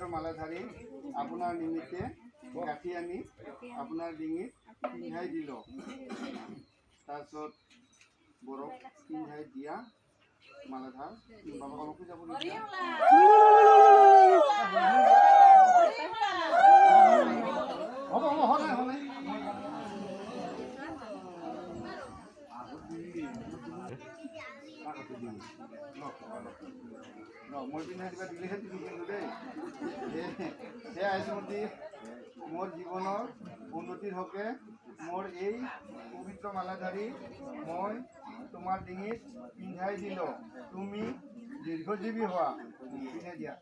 পবিত্ৰ মালাধাৰী আপোনাৰ নিমিত্তে গাঁঠি আনি আপোনাৰ ডিঙিত পিন্ধাই দিল। তাৰপিছত বৰক পিন্ধাই দিয়া মালাধাৰ বাবাক অলপ পূজা কৰি দিয়া। হ'ব হ'ব হ'লে হ'লে মই পিন্ধাই দিবা দিলেহে তুমি কিন্তু দেই সেই আইচমতী মোৰ জীৱনৰ উন্নতিৰ হকে মোৰ এই পবিত্ৰ মালাধাৰী মই তোমাৰ ডিঙিত পিন্ধাই দিলোঁ। তুমি দীৰ্ঘজীৱী হোৱা। পিন্ধাই দিয়া।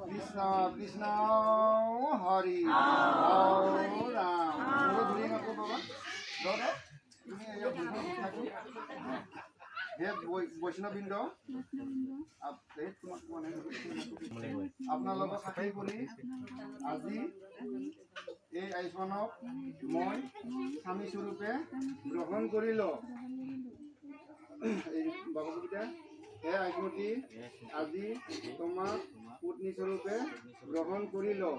কৃষ্ণ কৃষ্ণ হৰি ৰাম ধৰি নাকো বাবা বৈষ্ণৱবৃন্দ আপোনালোকক সাক্ষী কৰি আজি এই আইচমানক মই স্বামী স্বৰূপে গ্ৰহণ কৰিলোঁ। বাবা কবিতা হে আইচমতী আজি তোমাক পত্নী স্বৰূপে গ্ৰহণ কৰিলোঁ।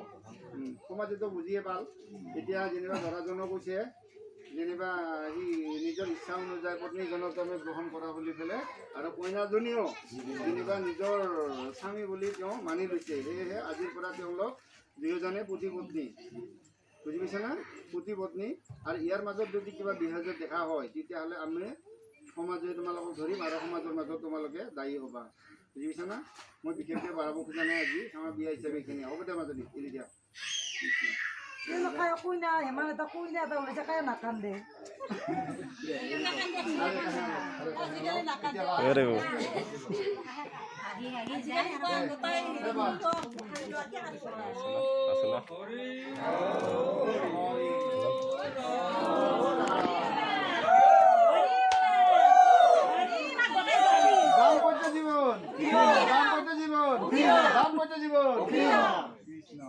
সমাজেতো বুজিয়ে পাল। এতিয়া যেনিবা ল'ৰাজনো কৈছে যেনিবা সি নিজৰ ইচ্ছা অনুযায়ী পত্নীজনক আমি গ্ৰহণ কৰা বুলি পেলাই আৰু কইনাজনীও যেনিবা নিজৰ স্বামী বুলি তেওঁ মানি লৈছে। সেয়েহে আজিৰ পৰা তেওঁলোক দুয়োজনে পতি পত্নী। বুজি পাইছে না? পতি পত্নী। আৰু ইয়াৰ মাজত যদি কিবা বিহাজত দেখা হয় তেতিয়াহ'লে আমি সমাজে তোমালোকক ধৰিম আৰু সমাজৰ মাজত তোমালোকে দায়ী হ'বা। বুজি পাইছা না? মই বিশেষকৈ বাঢ়াব খোজা নাই আজি আমাৰ বিয়া হিচাপে এইখিনি হ'ব দে মাজনী এৰি দিয়া। কইনা হেমান এটা কইনা এটা ওলাইছে কাই নাকান্দে জীবন জীবন কৃষ্ণ